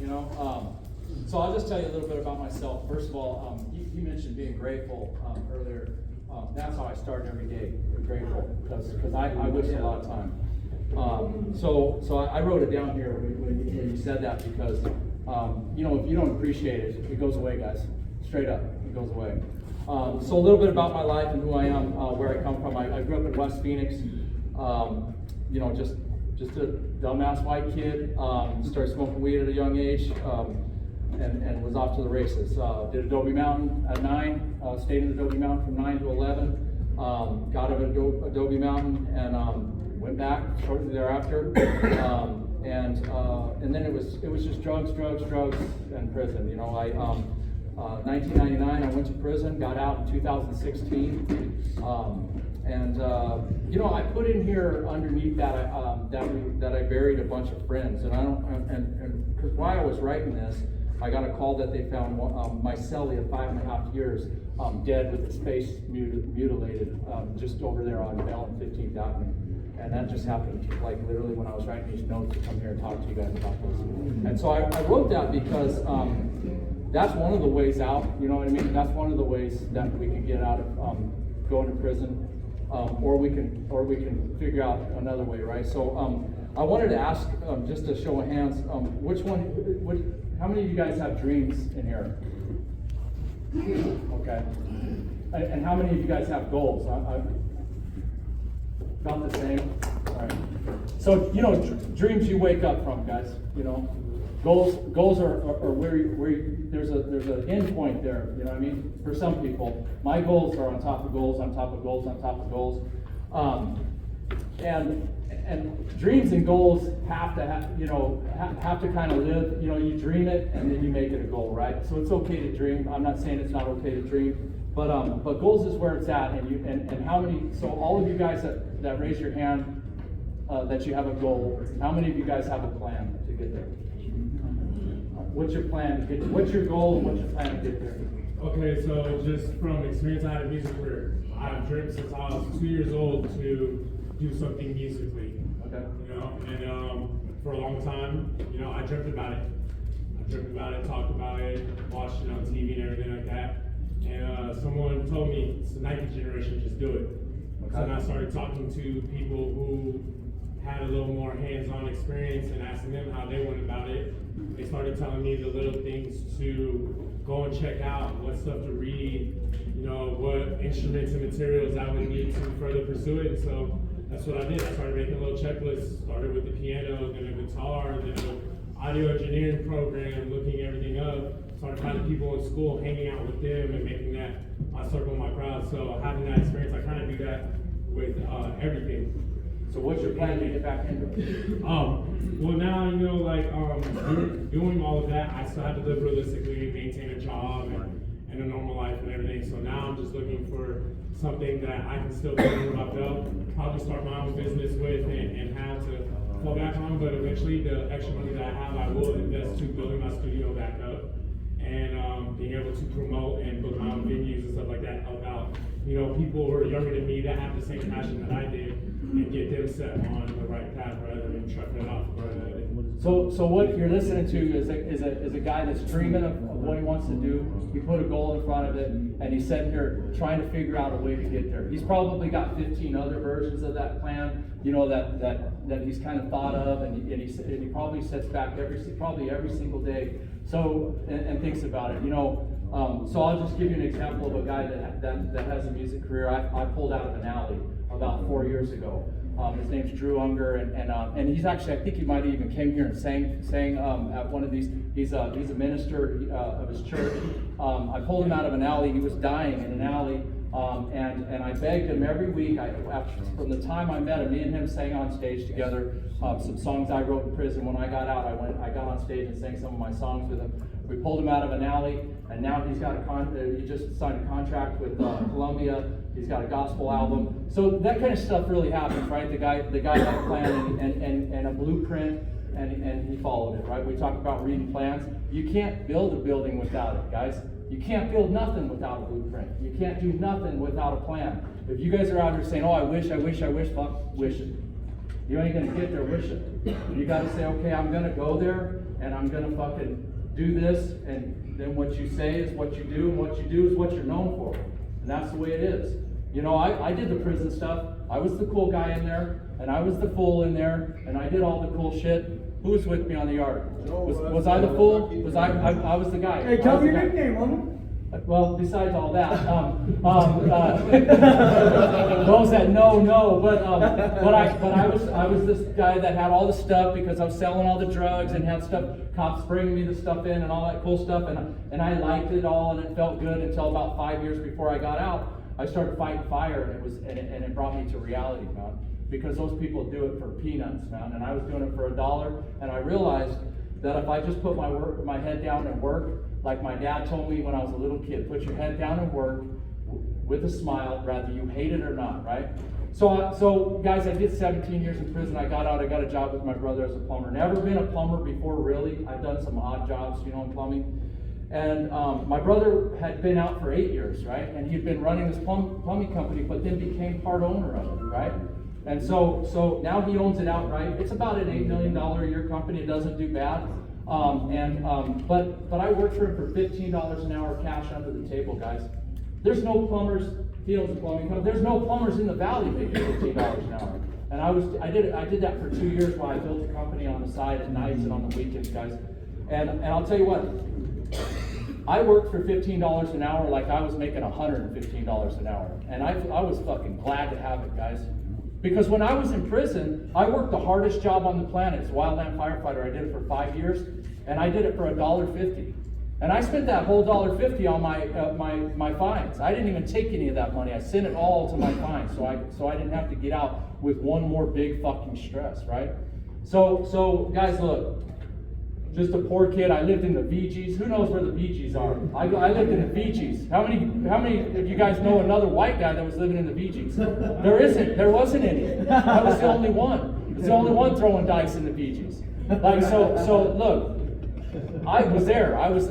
you know. So I'll just tell you a little bit about myself. First of all, you mentioned being grateful earlier. That's how I start every day, grateful, because I waste a lot of time. So I wrote it down here when you said that, because you know, if you don't appreciate it, it goes away, guys. Straight up, it goes away. So a little bit about my life and who I am, where I come from. I grew up in West Phoenix. You know, just a dumbass white kid. Started smoking weed at a young age, and was off to the races. Did Adobe Mountain at 9. Stayed in Adobe Mountain from 9 to 11. Got out of Adobe Mountain and went back shortly thereafter. And then it was just drugs, and prison. You know, 1999 I went to prison, got out in 2016, you know, I put in here underneath that I buried a bunch of friends, and because while I was writing this, I got a call that they found my cellie of 5.5 years dead with his face mutilated just over there on Bell and 15th Avenue. And that just happened, like, literally when I was writing these notes to come here and talk to you guys about this. And so I wrote that because that's one of the ways out, you know what I mean? That's one of the ways that we can get out of going to prison, or we can figure out another way, right? So I wanted to ask, just a show of hands, how many of you guys have dreams in here? Okay. And how many of you guys have goals? About the same. All right. So, you know, dreams you wake up from, guys. You know, goals are where there's an end point there. You know what I mean? For some people, my goals are on top of goals, on top of goals, on top of goals. And dreams and goals have to kind of live. You know, you dream it and then you make it a goal, right? So it's okay to dream. I'm not saying it's not okay to dream. But goals is where it's at, and how many? So all of you guys that raise your hand that you have a goal, how many of you guys have a plan to get there? What's your plan to get there? What's your goal and what's your plan to get there? Okay, so just from experience, I had a music career. I've dreamed since I was 2 years old to do something musically. Okay. You know, and for a long time, you know, I dreamt about it. Talked about it, watched it on TV and everything like that. And someone told me, it's the Nike generation, just do it. Okay. So then I started talking to people who had a little more hands-on experience and asking them how they went about it. They started telling me the little things to go and check out, what stuff to read, you know, what instruments and materials I would need to further pursue it. And so that's what I did. I started making a little checklist. Started with the piano, then a guitar, then an audio engineering program, looking everything up. Started finding people in school, hanging out with them, and making that my circle, my crowd. So having that experience, I kind of do that with everything. So what's your plan to get back into it? Well, now, you know, like doing all of that, I still have to live realistically, maintain a job and a normal life and everything. So now I'm just looking for something that I can still do under my belt, probably start my own business with and have to fall back on. But eventually, the extra money that I have, I will invest to building my studio back up. And being able to promote and book my own venues and stuff like that, help out, you know, people who are younger than me that have the same passion that I did, and get them set on the right path rather than trucking it off. So what you're listening to is a guy that's dreaming of what he wants to do. He put a goal in front of it, and he's sitting here trying to figure out a way to get there. He's probably got 15 other versions of that plan, you know, that he's kind of thought of, and he probably sits back every single day. So and thinks about it, you know. So I'll just give you an example of a guy that has a music career. I pulled out of an alley about 4 years ago. His name's Drew Unger, and he's actually, I think he might have even came here and sang at one of these. He's a minister of his church. I pulled him out of an alley. He was dying in an alley, and I begged him every week. From the time I met him, me and him sang on stage together. Some songs I wrote in prison. When I got out, I got on stage and sang some of my songs with him. We pulled him out of an alley, and now he's got he just signed a contract with Columbia. He's got a gospel album. So that kind of stuff really happens, right? The guy had a plan and a blueprint, and he followed it, right? We talk about reading plans. You can't build a building without it, guys. You can't build nothing without a blueprint. You can't do nothing without a plan. If you guys are out here saying, oh, I wish, fuck, wish it. You ain't gonna get there wishing. You gotta say, okay, I'm gonna go there. and I'm gonna fucking do this, and then what you say is what you do, and what you do is what you're known for. And that's the way it is. You know, I did the prison stuff. I was the cool guy in there, and I was the fool in there, and I did all the cool shit. Who was with me on the yard? Was I the fool? I was the guy. Hey, tell me your nickname, homie. Well, besides all that, those that know, but I was this guy that had all the stuff because I was selling all the drugs and had stuff, cops bringing me the stuff in and all that cool stuff, and I liked it all and it felt good until about 5 years before I got out. I started fighting fire, and it brought me to reality, man, because those people do it for peanuts, man, and I was doing it for $1, and I realized that if I just put my head down and work, like my dad told me when I was a little kid, put your head down and work with a smile, whether you hate it or not, right? So guys, I did 17 years in prison. I got out, I got a job with my brother as a plumber. Never been a plumber before, really. I've done some odd jobs, you know, in plumbing. And my brother had been out for 8 years, right? And he'd been running this plumbing company, but then became part owner of it, right? And so now he owns it outright. It's about an $8 million a year company. It doesn't do bad. But I worked for him for $15 an hour cash under the table, guys. There's no plumbers, Fields Plumbing Company. There's no plumbers in the valley making $15 an hour. And I did that for 2 years while I built a company on the side at nights and on the weekends, guys. And I'll tell you what, I worked for $15 an hour like I was making $115 an hour. And I was fucking glad to have it, guys. Because when I was in prison, I worked the hardest job on the planet as a wildland firefighter. I did it for 5 years, and I did it for $1.50. And I spent that whole $1.50 on my fines. I didn't even take any of that money. I sent it all to my fines, so I didn't have to get out with one more big fucking stress, right? So guys, look. Just a poor kid. I lived in the VGs. Who knows where the VGs are? I lived in the VGs. How many of you guys know another white guy that was living in the VGs? There wasn't any. I was the only one. I was the only one throwing dice in the VGs. Like so look, I was there. I was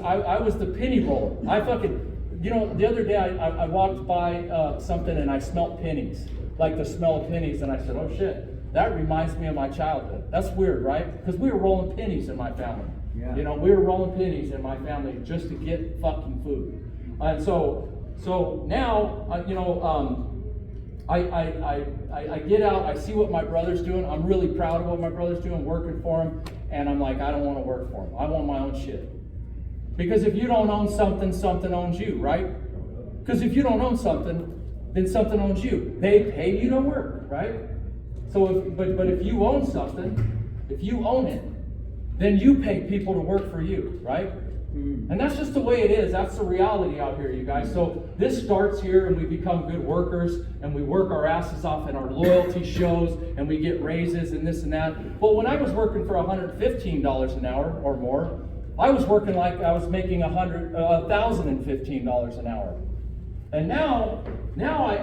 the penny roller. I fucking, you know, the other day I walked by something and I smelled pennies, like the smell of pennies, and I said, oh shit. That reminds me of my childhood. That's weird, right? Because we were rolling pennies in my family. Yeah. You know, we were rolling pennies in my family just to get fucking food. And so now, you know, I get out, I see what my brother's doing. I'm really proud of what my brother's doing, working for him. And I'm like, I don't want to work for him. I want my own shit. Because if you don't own something, something owns you, right? Because if you don't own something, then something owns you. They pay you to work, right? So, but if you own something, if you own it, then you pay people to work for you, right? And that's just the way it is. That's the reality out here, you guys. So this starts here, and we become good workers, and we work our asses off, and our loyalty shows, and we get raises and this and that. But when I was working for $115 an hour or more, I was working like I was making $1,015 an hour. And now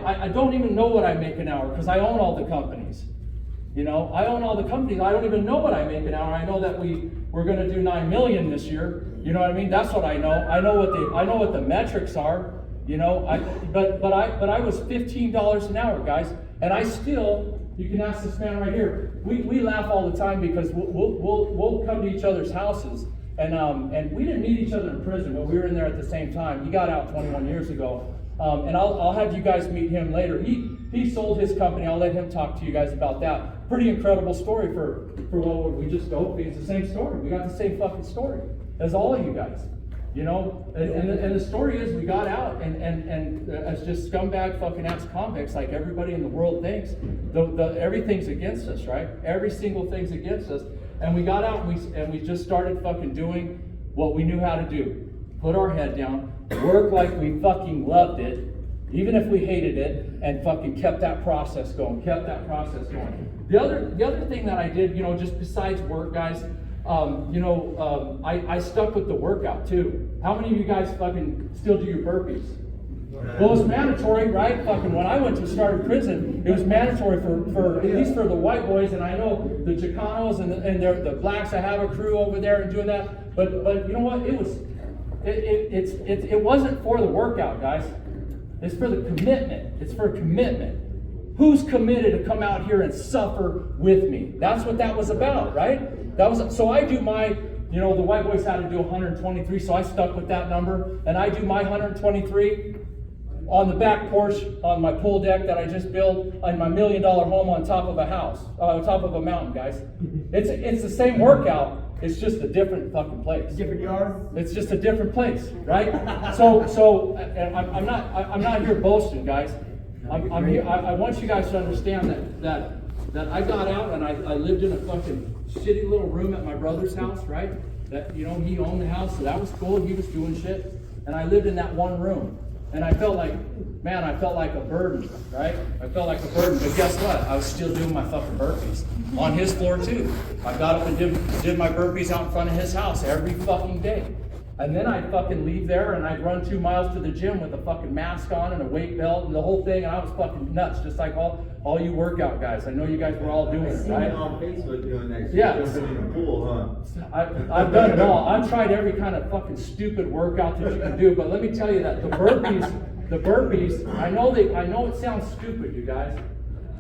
I don't even know what I make an hour because I own all the companies. You know, I own all the companies. I don't even know what I make an hour. I know that we're going to do 9 million this year. You know what I mean? That's what I know. I know what the metrics are. You know, but I was $15 an hour, guys, and I still. You can ask this man right here. We laugh all the time because we'll come to each other's houses, and we didn't meet each other in prison, but we were in there at the same time. He got out 21 years ago. And I'll have you guys meet him later. He sold his company. I'll let him talk to you guys about that. Pretty incredible story for what we just go. It's the same story. We got the same fucking story as all of you guys. You know, and the story is we got out and as just scumbag fucking ex-convicts like everybody in the world thinks, everything's against us, right? Every single thing's against us. And we got out and we just started fucking doing what we knew how to do. Put our head down, work like we fucking loved it, even if we hated it, and fucking kept that process going. The other thing that I did, you know, just besides work, guys, I stuck with the workout too. How many of you guys fucking still do your burpees? Well, it's mandatory, right? Fucking when I went to start prison, it was mandatory for at least for the white boys, and I know the Chicanos and the blacks. I have a crew over there and doing that. But you know what? It wasn't for the workout, guys. It's for the commitment. It's for commitment. Who's committed to come out here and suffer with me? That's what that was about, right? So I do my you know, the white boys had to do 123, so I stuck with that number, and I do my 123 on the back porch, on my pool deck that I just built, on my $1 million home on top of a house, on top of a mountain, guys. It's the same workout, it's just a different fucking place. Different yard? It's just a different place, right? So I'm not here boasting, guys. I'm here. I want you guys to understand that I got out and I lived in a fucking shitty little room at my brother's house, right? That, you know, he owned the house, so that was cool. He was doing shit, and I lived in that one room, and I felt like, man, I felt like a burden, right? I felt like a burden, but guess what? I was still doing my fucking burpees on his floor too. I got up and did my burpees out in front of his house every fucking day. And then I'd fucking leave there and I'd run 2 miles to the gym with a fucking mask on and a weight belt and the whole thing, and I was fucking nuts, just like all you workout guys. I know you guys were all doing it, right? I've seen you on Facebook doing that shit. Yeah. Jumping in the pool, huh? I've done it all. I've tried every kind of fucking stupid workout that you can do, but let me tell you that the burpees, I know it sounds stupid, you guys.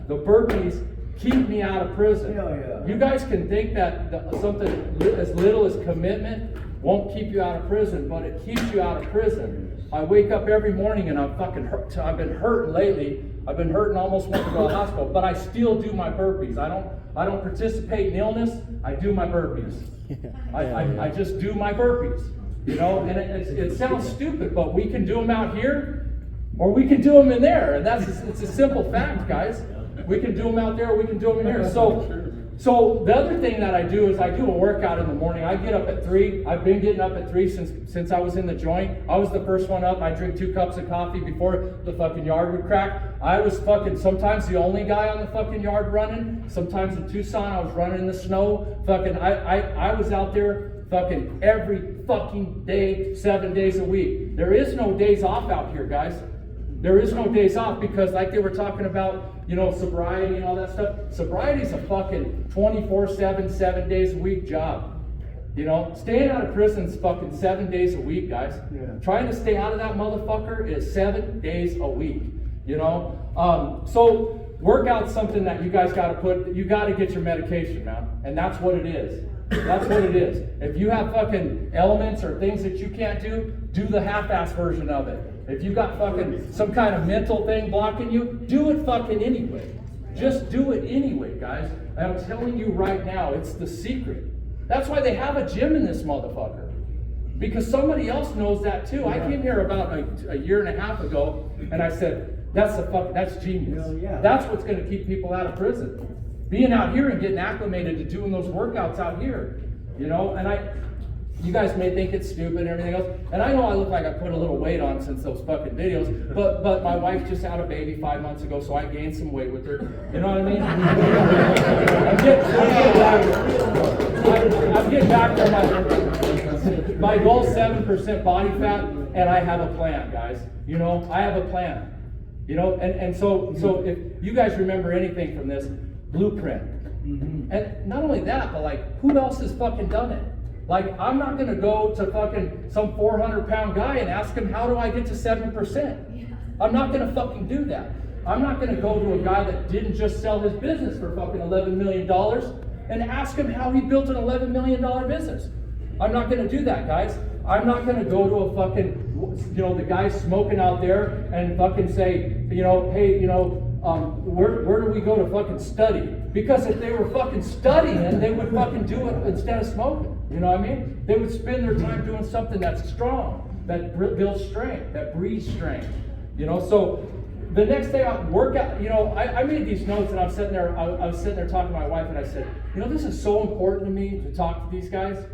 The burpees keep me out of prison. Hell yeah. You guys can think that something as little as commitment won't keep you out of prison, but it keeps you out of prison. I wake up every morning and I'm fucking hurt. I've been hurting lately. I've been hurting, almost went to the hospital, but I still do my burpees. I don't participate in illness. I do my burpees. I just do my burpees. You know, and it sounds stupid, but we can do them out here, or we can do them in there, and it's a simple fact, guys. We can do them out there, or we can do them in here. So the other thing that I do is I do a workout in the morning. I get up at 3. I've been getting up at 3 since I was in the joint. I was the first one up. I drink 2 cups of coffee before the fucking yard would crack. I was fucking sometimes the only guy on the fucking yard running. Sometimes in Tucson I was running in the snow. Fucking I was out there fucking every fucking day, 7 days a week. There is no days off out here, guys. There is no days off because, like they were talking about, you know, sobriety and all that stuff. Sobriety is a fucking 24/7, 7 days a week job. You know, staying out of prison is fucking 7 days a week, guys. Yeah. Trying to stay out of that motherfucker is 7 days a week. You know, so workout's something that you guys got to you got to get your medication, man, and that's what it is. That's what it is. If you have fucking ailments or things that you can't do the half-ass version of it. If you got fucking some kind of mental thing blocking you, do it fucking anyway. Just do it anyway, guys. And I'm telling you right now, it's the secret. That's why they have a gym in this motherfucker. Because somebody else knows that too. I came here about a year and a half ago, and I said, that's genius. Hell yeah. That's what's going to keep people out of prison. Being out here and getting acclimated to doing those workouts out here, you know. And you guys may think it's stupid and everything else, and I know I look like I put a little weight on since those fucking videos, but my wife just had a baby 5 months ago, so I gained some weight with her. You know what I mean? I'm getting back to my goal, 7% body fat, and I have a plan, guys. You know, I have a plan. You know, and so if you guys remember anything from this, blueprint. Mm-hmm. And not only that, but like, who else has fucking done it? Like, I'm not gonna go to fucking some 400-pound guy and ask him, how do I get to 7%? I'm not gonna fucking do that. I'm not gonna go to a guy that didn't just sell his business for fucking $11 million and ask him how he built an $11 million business. I'm not gonna do that, guys. I'm not gonna go to a fucking, you know, the guy smoking out there and fucking say, you know, hey, you know, where do we go to fucking study? Because if they were fucking studying, they would fucking do it instead of smoking. You know what I mean? They would spend their time doing something that's strong, that builds strength, that breeds strength. You know, so the next day I work out, you know, I made these notes and I was sitting there talking to my wife and I said, you know, this is so important to me to talk to these guys.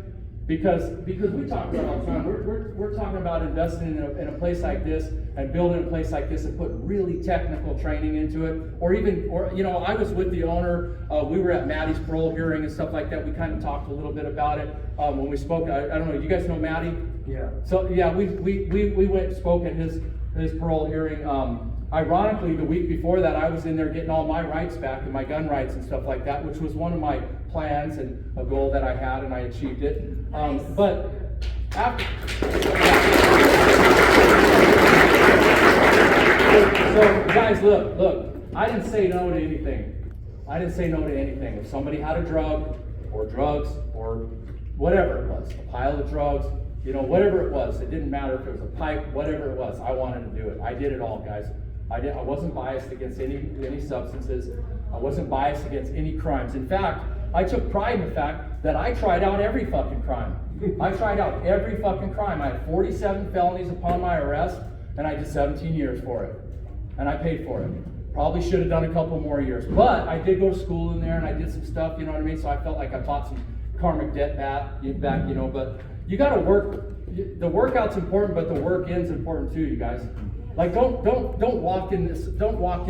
Because we talk about it all the time. We're talking about investing in a place like this and building a place like this and put really technical training into it. Or you know, I was with the owner. We were at Maddie's parole hearing and stuff like that. We kind of talked a little bit about it when we spoke. I don't know. You guys know Maddie? Yeah. So yeah, we went and spoke at his parole hearing. Ironically, the week before that, I was in there getting all my rights back and my gun rights and stuff like that, which was one of my plans and a goal that I had, and I achieved it. But after, so guys, look, I didn't say no to anything. I didn't say no to anything. If somebody had a drug or drugs or whatever it was, a pile of drugs, you know, whatever it was. It didn't matter if it was a pipe, whatever it was. I wanted to do it. I did it all, guys. I wasn't biased against any substances. I wasn't biased against any crimes. In fact, I took pride in the fact that I tried out every fucking crime. I tried out every fucking crime. I had 47 felonies upon my arrest, and I did 17 years for it. And I paid for it. Probably should have done a couple more years. But I did go to school in there, and I did some stuff, you know what I mean? So I felt like I taught some karmic debt back, you know, but you gotta work. The workout's important, but the work in's important too, you guys. Like don't walk in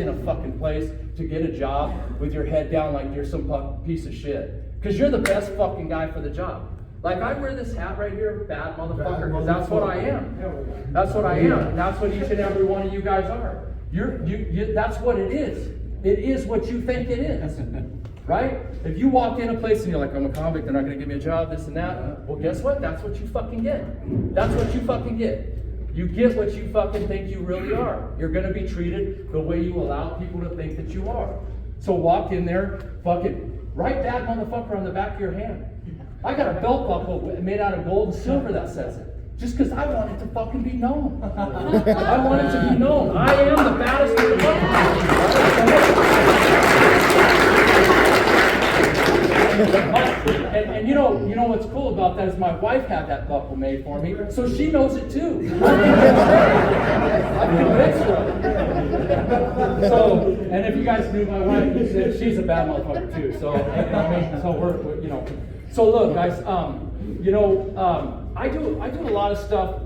a fucking place to get a job with your head down like you're some piece of shit. Because you're the best fucking guy for the job. Like I wear this hat right here, bad motherfucker, because that's what I am. That's what I am. And that's what each and every one of you guys are. That's what it is. It is what you think it is. Right? If you walk in a place and you're like, I'm a convict, they're not going to give me a job, this and that. Well, guess what? That's what you fucking get. That's what you fucking get. You get what you fucking think you really are. You're going to be treated the way you allow people to think that you are. So walk in there, fucking write that motherfucker on the back of your hand. I got a belt buckle made out of gold and silver that says it. Just because I want it to fucking be known. I want it to be known. I am the baddest in the fucking and you know what's cool about that is my wife had that buckle made for me, so she knows it too. I'm convinced her. So, and if you guys knew my wife, she's a bad motherfucker too. So, you know what I mean? So we're, you know. So look, guys, I do a lot of stuff,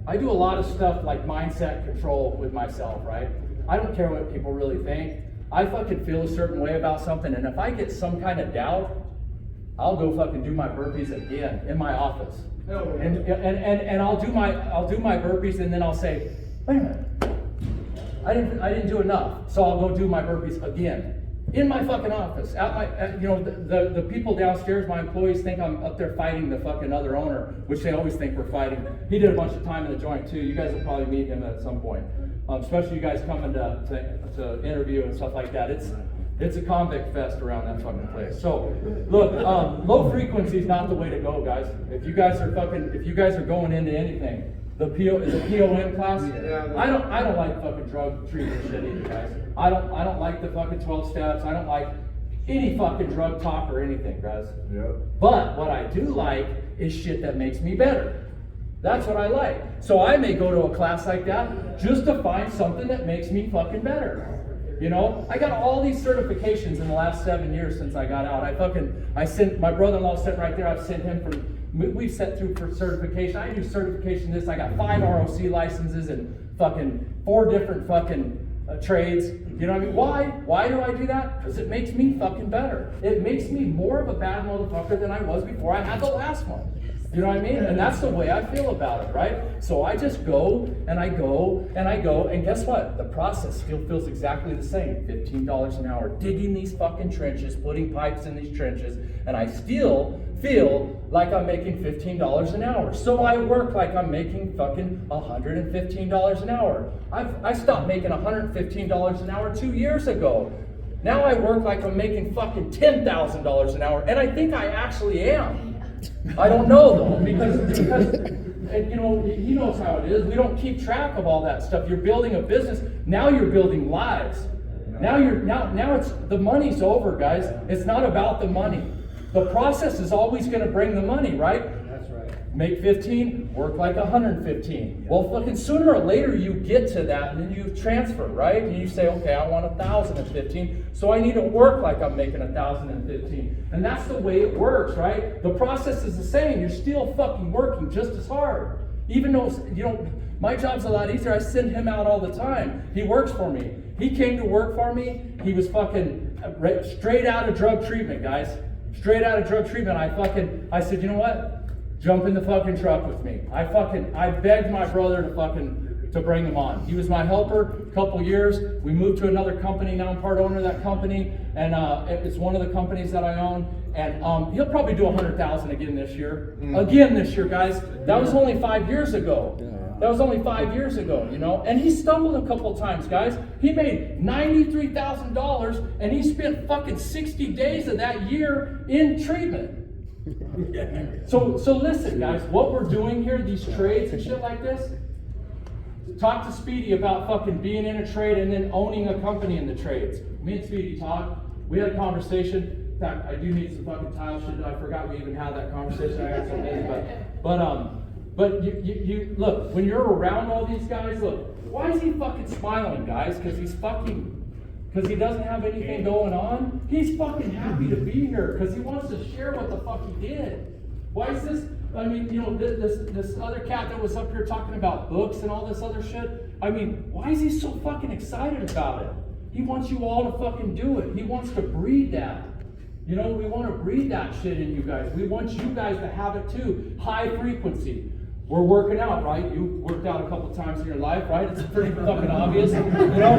I do a lot of stuff like mindset control with myself, right? I don't care what people really think. I fucking feel a certain way about something, and if I get some kind of doubt, I'll go fucking do my burpees again in my office. And I'll do my burpees, and then I'll say, wait a minute, I didn't do enough, so I'll go do my burpees again. In my fucking office, the people downstairs, my employees think I'm up there fighting the fucking other owner, which they always think we're fighting. He did a bunch of time in the joint too. You guys will probably meet him at some point, especially you guys coming to interview and stuff like that. It's a convict fest around that fucking place. So look, low frequency is not the way to go, guys. If you guys are going into anything. The POM class? Yeah. I don't like fucking drug treatment shit either, guys. I don't like the fucking 12 steps. I don't like any fucking drug talk or anything, guys. Yep. But what I do like is shit that makes me better. That's what I like. So I may go to a class like that just to find something that makes me fucking better. You know, I got all these certifications in the last 7 years since I got out. I sent my brother-in-law sitting right there. I've sent him we've set through for certification. I do certification this. I got 5 ROC licenses and fucking 4 different fucking trades. You know what I mean? Why? Why do I do that? Because it makes me fucking better. It makes me more of a bad motherfucker than I was before I had the last one. You know what I mean? And that's the way I feel about it, right? So I just go, and I go, and I go, and guess what? The process still feels exactly the same. $15 an hour, digging these fucking trenches, putting pipes in these trenches, and I still feel like I'm making $15 an hour. So I work like I'm making fucking $115 an hour. I stopped making $115 an hour 2 years ago. Now I work like I'm making fucking $10,000 an hour, and I think I actually am. I don't know though, because you know, he knows how it is. We don't keep track of all that stuff. You're building a business. Now you're building lives. Now it's the money's over, guys. It's not about the money. The process is always going to bring the money, right? That's right. Make 15, work like 115. Well, fucking sooner or later you get to that, and then you transfer, right? And you say, okay, I want 1,015, so I need to work like I'm making 1,015. And that's the way it works, right? The process is the same. You're still fucking working just as hard. Even though, you know, my job's a lot easier. I send him out all the time. He works for me. He came to work for me. He was fucking straight out of drug treatment, guys. Straight out of drug treatment. I said, you know what? Jump in the fucking truck with me. I begged my brother to bring him on. He was my helper a couple years. We moved to another company. Now I'm part owner of that company, and it's one of the companies that I own. And he'll probably do 100,000 again this year. Again this year, guys. That was only 5 years ago. That was only 5 years ago, you know. And he stumbled a couple times, guys. He made $93,000, and he spent fucking 60 days of that year in treatment. So listen, guys, what we're doing here, these trades and shit like this, talk to Speedy about fucking being in a trade and then owning a company in the trades. Me and Speedy talked, we had a conversation. In fact, I do need some fucking tile shit. I forgot we even had that conversation. I got so busy, but you look, when you're around all these guys, look, why is he fucking smiling, guys? Because he doesn't have anything going on? He's fucking happy to be here because he wants to share what the fuck he did. Why is this? I mean, you know, this other cat that was up here talking about books and all this other shit. I mean, why is he so fucking excited about it? He wants you all to fucking do it. He wants to breed that. You know, we want to breed that shit in you guys. We want you guys to have it too. High frequency. We're working out, right? You've worked out a couple times in your life, right? It's pretty fucking obvious. You know,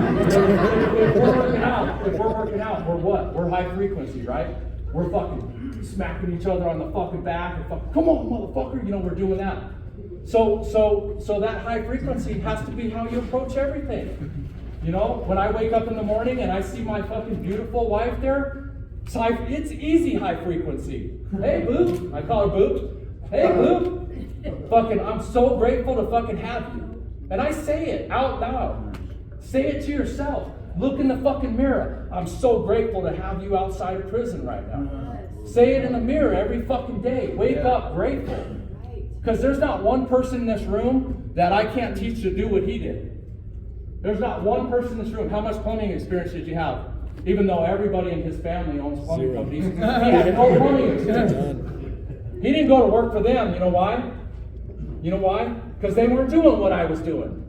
if we're working out, we're what? We're high frequency, right? We're fucking smacking each other on the fucking back and fucking, come on, motherfucker. You know, we're doing that. So that high frequency has to be how you approach everything. You know, when I wake up in the morning and I see my fucking beautiful wife there, it's easy high frequency. Hey, boo. I call her boo. Hey, boo. Fucking, I'm so grateful to fucking have you. And I say it out loud. Say it to yourself. Look in the fucking mirror. I'm so grateful to have you outside of prison right now. Say it in the mirror every fucking day. Wake up grateful. Because there's not one person in this room that I can't teach to do what he did. There's not one person in this room. How much plumbing experience did you have? Even though everybody in his family owns plumbing companies, he had no plumbing experience. He didn't go to work for them. You know why? You know why? Because they weren't doing what I was doing.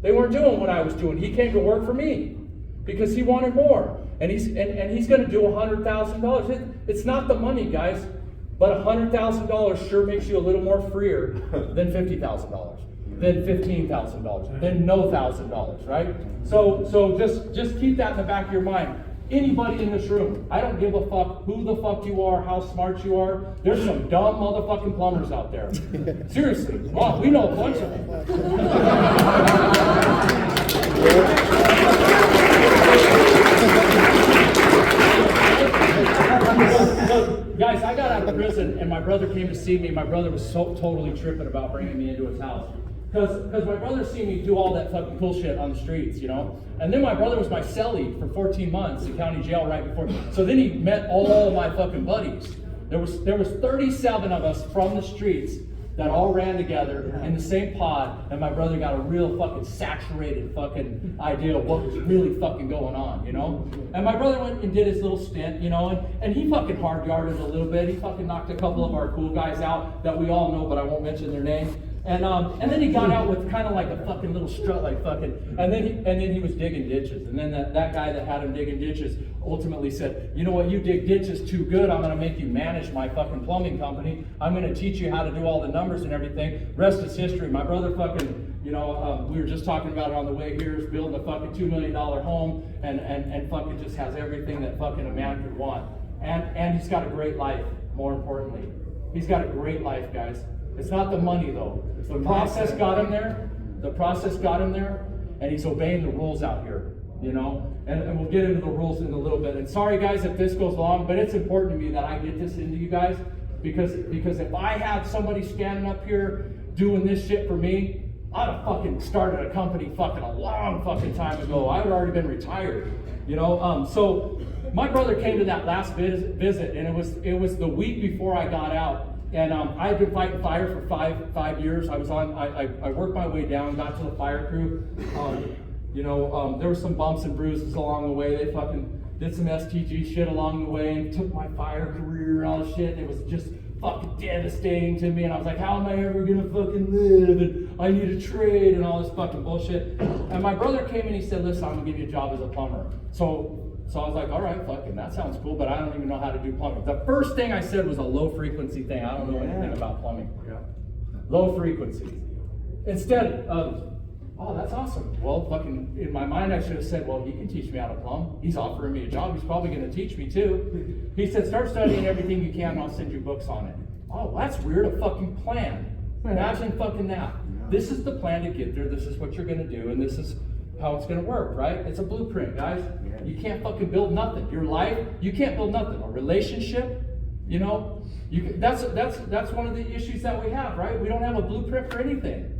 They weren't doing what I was doing. He came to work for me because he wanted more. And he's going to do $100,000. It's not the money, guys, but $100,000 sure makes you a little more freer than $50,000, than $15,000, than no $1,000, right? So just keep that in the back of your mind. Anybody in this room, I don't give a fuck who the fuck you are, how smart you are. There's some dumb motherfucking plumbers out there. Seriously. Wow, we know a bunch of them. Look, guys, I got out of prison and my brother came to see me. My brother was so totally tripping about bringing me into his house. Because my brother seen me do all that fucking cool shit on the streets, you know? And then my brother was my cellie for 14 months in county jail right before. So then he met all my fucking buddies. There was 37 of us from the streets that all ran together in the same pod, and my brother got a real fucking saturated fucking idea of what was really fucking going on, you know? And my brother went and did his little stint, you know, and he fucking hard-yarded a little bit. He fucking knocked a couple of our cool guys out that we all know, but I won't mention their name. And then he got out with kind of like a fucking little strut, like fucking, and then he was digging ditches. And then that guy that had him digging ditches ultimately said, you know what, you dig ditches too good, I'm gonna make you manage my fucking plumbing company. I'm gonna teach you how to do all the numbers and everything. Rest is history. My brother fucking, you know, we were just talking about it on the way here, is building a fucking $2 million home and fucking just has everything that fucking a man could want. And he's got a great life, more importantly. He's got a great life, guys. It's not the money though. The process got him there. The process got him there, and he's obeying the rules out here, you know? And we'll get into the rules in a little bit. And sorry guys if this goes long, but it's important to me that I get this into you guys, because if I have somebody standing up here doing this shit for me, I'd have fucking started a company fucking a long fucking time ago. I would already been retired, you know? So my brother came to that last visit, and it was the week before I got out. And I had been fighting fire for five years. I worked my way down, got to the fire crew. There were some bumps and bruises along the way. They fucking did some STG shit along the way and took my fire career and all this shit. And it was just fucking devastating to me. And I was like, how am I ever gonna fucking live? And I need a trade and all this fucking bullshit. And my brother came and he said, listen, I'm gonna give you a job as a plumber. So I was like, all right, fucking, that sounds cool, but I don't even know how to do plumbing. The first thing I said was a low frequency thing. I don't know anything about plumbing. Yeah. Low frequency. Instead of, oh, that's awesome. Well, fucking, in my mind, I should have said, well, he can teach me how to plumb. He's offering me a job. He's probably going to teach me too. He said, start studying everything you can and I'll send you books on it. Oh, that's weird, a fucking plan. Imagine fucking that. This is the plan to get there. This is what you're going to do. And this is how it's going to work, right? It's a blueprint, guys. You can't fucking build nothing. Your life, you can't build nothing. A relationship, You know, that's one of the issues that we have, right? We don't have a blueprint for anything.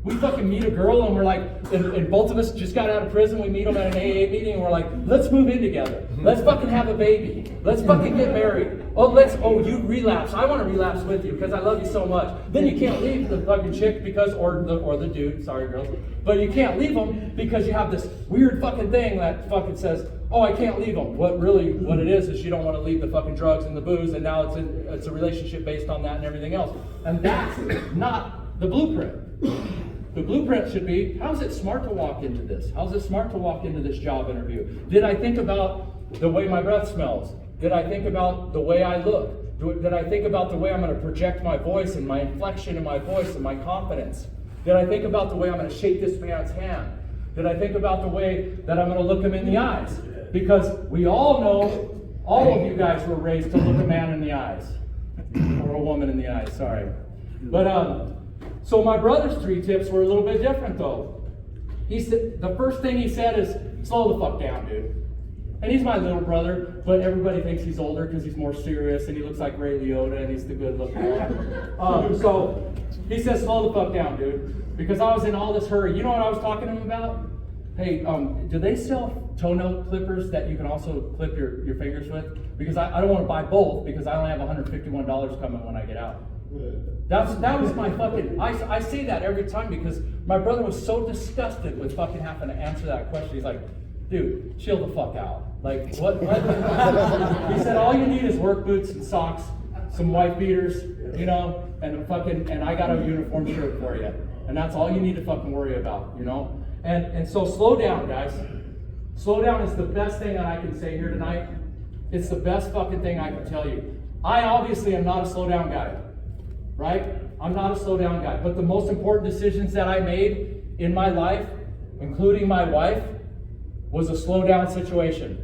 We fucking meet a girl and we're like, and both of us just got out of prison, we meet them at an AA meeting and we're like, let's move in together. Let's fucking have a baby. Let's fucking get married. Oh, you relapse. I want to relapse with you because I love you so much. Then you can't leave the fucking chick because, or the dude, sorry girls, but you can't leave them because you have this weird fucking thing that fucking says, oh, I can't leave them. What it is you don't want to leave the fucking drugs and the booze, and now it's a relationship based on that and everything else. And that's not the blueprint. The blueprint should be, how's it smart to walk into this? How's it smart to walk into this job interview? Did I think about the way my breath smells? Did I think about the way I look? Did I think about the way I'm going to project my voice and my inflection in my voice and my confidence? Did I think about the way I'm going to shake this man's hand? Did I think about the way that I'm going to look him in the eyes? Because we all know, all of you guys were raised to look a man in the eyes. Or a woman in the eyes, sorry. But, so my brother's 3 tips were a little bit different though. He said, the first thing he said is, slow the fuck down, dude. And he's my little brother, but everybody thinks he's older because he's more serious and he looks like Ray Liotta and he's the good looking one. So he says, slow the fuck down, dude. Because I was in all this hurry. You know what I was talking to him about? Hey, do they sell toenail clippers that you can also clip your fingers with? Because I don't want to buy both because I only have $151 coming when I get out. That was my fucking, I say that every time because my brother was so disgusted with fucking having to answer that question. He's like, dude, chill the fuck out. Like, what? He said, all you need is work boots and socks, some white beaters, you know, and I got a uniform shirt for you. And that's all you need to fucking worry about, you know? And so slow down, guys. Slow down is the best thing that I can say here tonight. It's the best fucking thing I can tell you. I obviously am not a slow down guy. Right? I'm not a slow down guy. But the most important decisions that I made in my life, including my wife, was a slow down situation.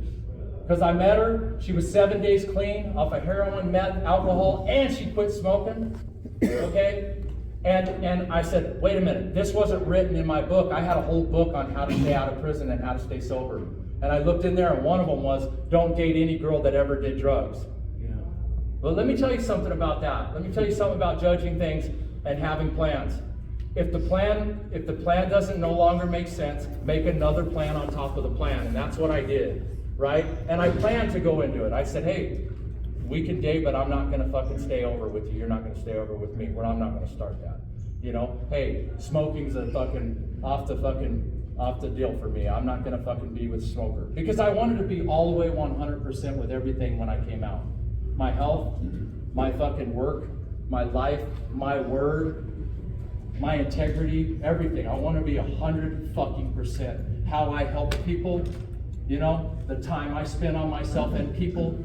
Because I met her, she was 7 days clean off of heroin, meth, alcohol, and she quit smoking. Okay? And I said, wait a minute, this wasn't written in my book. I had a whole book on how to stay out of prison and how to stay sober. And I looked in there and one of them was, don't date any girl that ever did drugs. Well, let me tell you something about that. Let me tell you something about judging things and having plans. If the plan doesn't no longer make sense, make another plan on top of the plan. And that's what I did, right? And I planned to go into it. I said, hey, we can date, but I'm not going to fucking stay over with you. You're not going to stay over with me. I'm not going to start that. You know, hey, smoking's a fucking off the deal for me. I'm not going to fucking be with smoker. Because I wanted to be all the way 100% with everything when I came out. My health, my fucking work, my life, my word, my integrity, everything. I want to be 100% how I help people, you know, the time I spend on myself and people,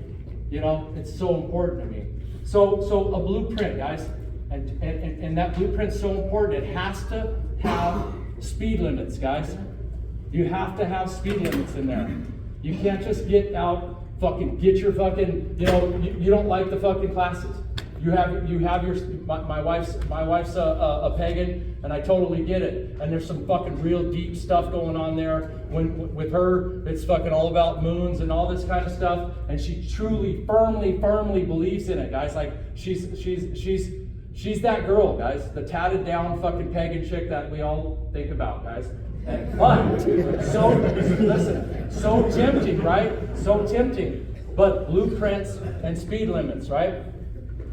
you know, it's so important to me. So a blueprint, guys, and that blueprint's so important. It has to have speed limits, guys. You have to have speed limits in there. You can't just get out. Get your fucking, you know, you don't like the fucking classes. You have your, my wife's a pagan, and I totally get it. And there's some fucking real deep stuff going on there. With her, it's fucking all about moons and all this kind of stuff. And she truly, firmly believes in it, guys. Like she's that girl, guys. The tatted down fucking pagan chick that we all think about, guys. But so tempting, right? So tempting. But blueprints and speed limits, right?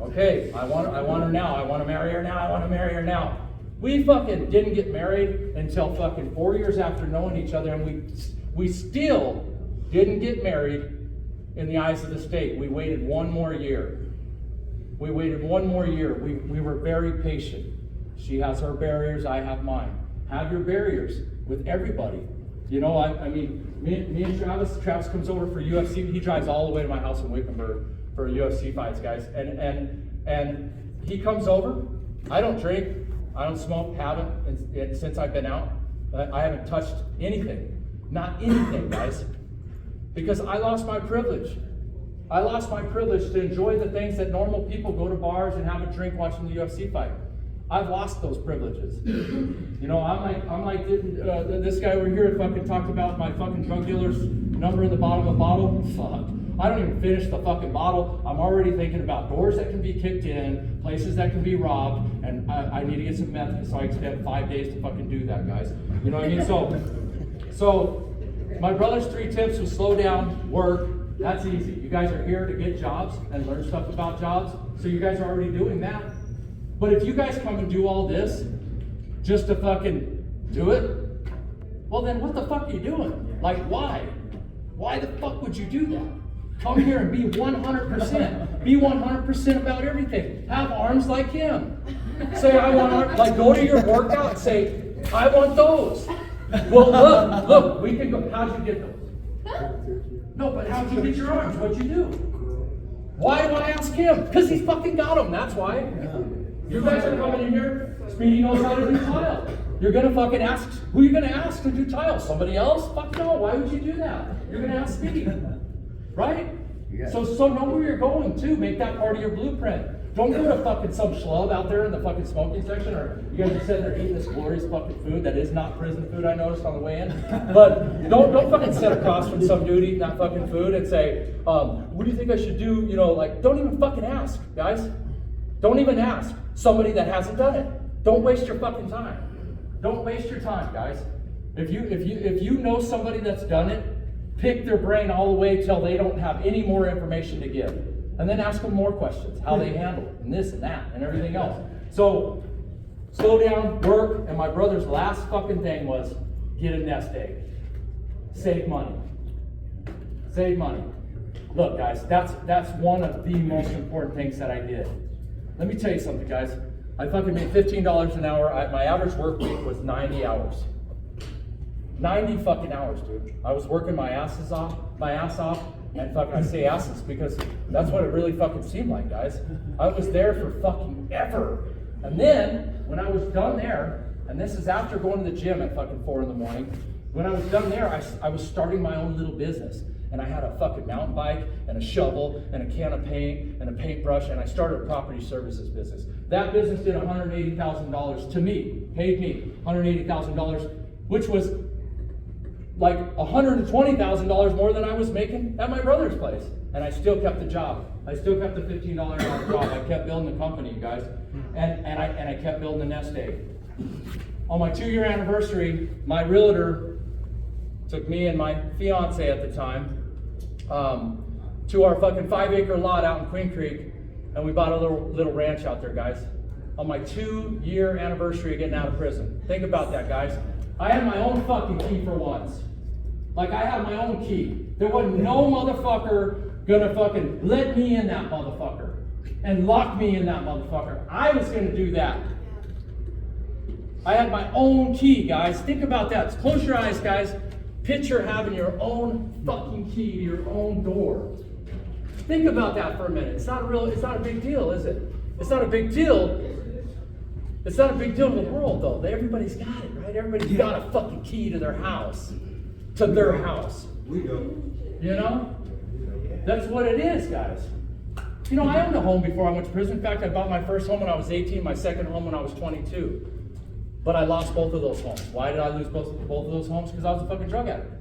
Okay, I want her now. I want to marry her now. I want to marry her now. We fucking didn't get married until fucking 4 years after knowing each other, and we still didn't get married in the eyes of the state. We waited 1 more year. We waited 1 more year. We were very patient. She has her barriers. I have mine. Have your barriers with everybody. You know, I mean, me and Travis comes over for UFC. He drives all the way to my house in Wickenburg for UFC fights, guys. And he comes over. I don't drink. I don't smoke. Haven't since I've been out. I haven't touched anything. Not anything, guys. Because I lost my privilege. I lost my privilege to enjoy the things that normal people go to bars and have a drink watching the UFC fight. I've lost those privileges. You know, I'm like this guy over here fucking talked about my fucking drug dealer's number in the bottom of a bottle. Fuck. I don't even finish the fucking bottle. I'm already thinking about doors that can be kicked in, places that can be robbed, and I need to get some meth so I can spend 5 days to fucking do that, guys. You know what I mean? So my brother's 3 tips was slow down, work. That's easy. You guys are here to get jobs and learn stuff about jobs, so you guys are already doing that. But if you guys come and do all this just to fucking do it, well then what the fuck are you doing? Like why? Why the fuck would you do that? Come here and be 100%. Be 100% about everything. Have arms like him. Say I want arms. Like go to your workout and say, I want those. Well look, we can go. How'd you get those? No, but how'd you get your arms? What'd you do? Why do I ask him? Because he's fucking got them, that's why. You guys are coming in here, Speedy knows how to do tile. You're gonna fucking ask, who are you gonna ask to do tile? Somebody else? Fuck no, why would you do that? You're gonna ask Speedy, right? So know where you're going too, make that part of your blueprint. Don't go to fucking some schlub out there in the fucking smoking section, or you guys are sitting there eating this glorious fucking food that is not prison food, I noticed on the way in. But don't fucking sit across from some dude eating that fucking food and say, what do you think I should do? You know, like, don't even fucking ask, guys. Don't even ask somebody that hasn't done it. Don't waste your fucking time. Don't waste your time, guys. If you know somebody that's done it, pick their brain all the way till they don't have any more information to give. And then ask them more questions, how they handle it, and this and that, and everything else. So, slow down, work, and my brother's last fucking thing was, get a nest egg. Save money. Save money. Look, guys, that's one of the most important things that I did. Let me tell you something, guys. I fucking made $15 an hour. My average work week was 90 hours. 90 fucking hours, dude. I was working my ass off, and fucking I say asses because that's what it really fucking seemed like, guys. I was there for fucking ever. And then, when I was done there, and this is after going to the gym at fucking 4 in the morning, when I was done there, I was starting my own little business. And I had a fucking mountain bike, and a shovel, and a can of paint, and a paintbrush, and I started a property services business. That business did $180,000 to me, paid me $180,000, which was like $120,000 more than I was making at my brother's place. And I still kept the job. I still kept the $15 an hour job. I kept building the company, you guys. And I kept building the nest egg. On my 2-year anniversary, my realtor took me and my fiance at the time to our fucking 5-acre lot out in Queen Creek, and we bought a little ranch out there, guys. On my 2-year anniversary of getting out of prison. Think about that, guys. I had my own fucking key for once. Like, I had my own key. There wasn't no motherfucker gonna fucking let me in that motherfucker and lock me in that motherfucker. I was gonna do that. I had my own key, guys. Think about that. Close your eyes, guys. Picture having your own fucking key to your own door. Think about that for a minute. It's not a big deal, is it? It's not a big deal. It's not a big deal in the world, though. Everybody's got it, right? Everybody's got a fucking key to their house. To their house. We go. You know? That's what it is, guys. You know, I owned a home before I went to prison. In fact, I bought my first home when I was 18, my second home when I was 22. But I lost both of those homes. Why did I lose both of those homes? Because I was a fucking drug addict.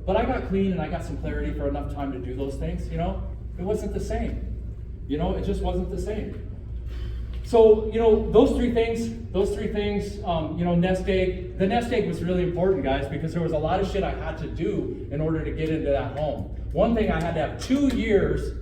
But I got clean and I got some clarity for enough time to do those things, you know? It wasn't the same. You know, it just wasn't the same. So, you know, those three things, you know, nest egg. The nest egg was really important, guys, because there was a lot of shit I had to do in order to get into that home. One thing, I had to have 2 years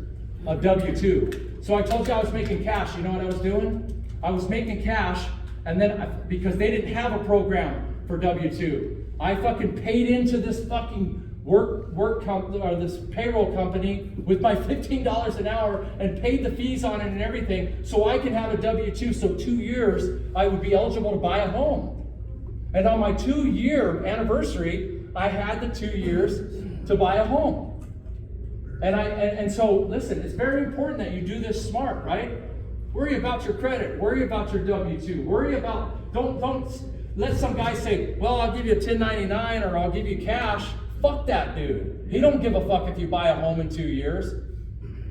of W-2. So I told you I was making cash. You know what I was doing? I was making cash, and then, because they didn't have a program for W-2, I fucking paid into this fucking this payroll company with my $15 an hour and paid the fees on it and everything so I could have a W-2, so 2 years I would be eligible to buy a home. And on my 2-year anniversary, I had the 2 years to buy a home. And so listen, it's very important that you do this smart, right? Worry about your credit, worry about your W-2, worry about, don't let some guy say, well, I'll give you a 1099 or I'll give you cash. Fuck that dude. He don't give a fuck if you buy a home in 2 years.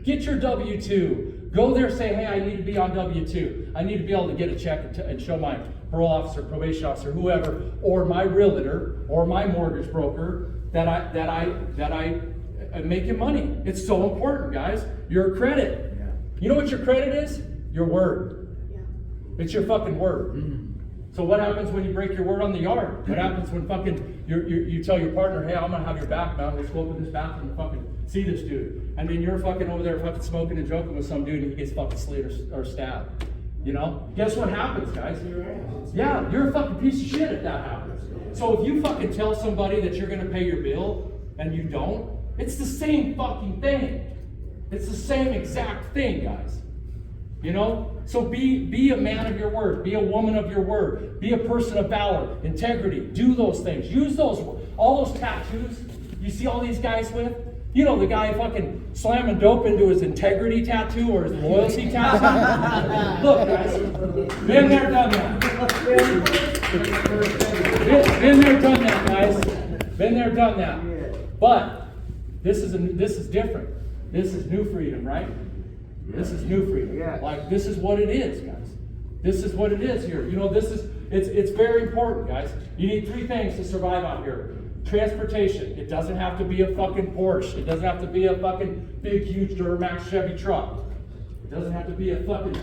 Get your W-2. Go there, say, hey, I need to be on W-2. I need to be able to get a check and show my parole officer, probation officer, whoever, or my realtor, or my mortgage broker that I making money. It's so important, guys. Your credit. You know what your credit is? Your word. It's your fucking word. So what happens when you break your word on the yard? What happens when fucking you tell your partner, hey, I'm gonna have your back, man. Let's go up in this bathroom and fucking see this dude. And then you're fucking over there fucking smoking and joking with some dude and he gets fucking slayed or stabbed. You know? Guess what happens, guys? Yeah, you're a fucking piece of shit if that happens. So if you fucking tell somebody that you're gonna pay your bill and you don't, it's the same fucking thing. It's the same exact thing, guys. You know? So be a man of your word. Be a woman of your word. Be a person of valor, integrity. Do those things. Use all those tattoos you see all these guys with. You know, the guy fucking slamming dope into his integrity tattoo or his loyalty tattoo. Look, guys. Been there, done that. Been there, done that, guys. Been there, done that. But this is different. This is new freedom, right? This is new freedom. Like, this is what it is, guys. This is what it is here. You know, it's very important, guys. You need 3 things to survive out here. Transportation. It doesn't have to be a fucking Porsche. It doesn't have to be a fucking big, huge Duramax Chevy truck. It doesn't have to be a fucking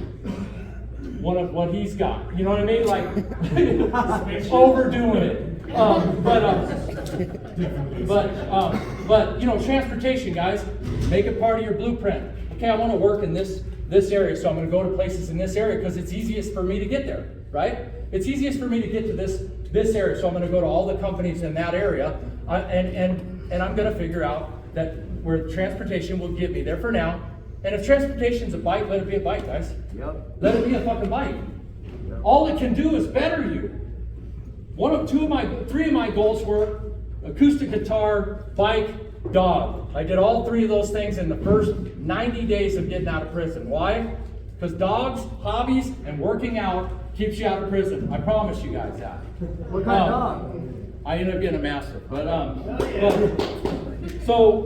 one of what he's got. You know what I mean? Like, overdoing it. But you know, transportation, guys, make it part of your blueprint. Okay, I want to work in this area, so I'm going to go to places in this area because it's easiest for me to get there, right? It's easiest for me to get to this area, so I'm going to go to all the companies in that area, and I'm going to figure out that where transportation will get me there for now. And if transportation's a bike, let it be a bike, guys. Let it be a fucking bike. All it can do is better you. 3 of my goals were acoustic guitar, bike, dog. I did all 3 of those things in the first 90 days of getting out of prison. Why? Because dogs, hobbies, and working out keeps you out of prison. I promise you guys that. What kind of dog? I ended up getting a mastiff. So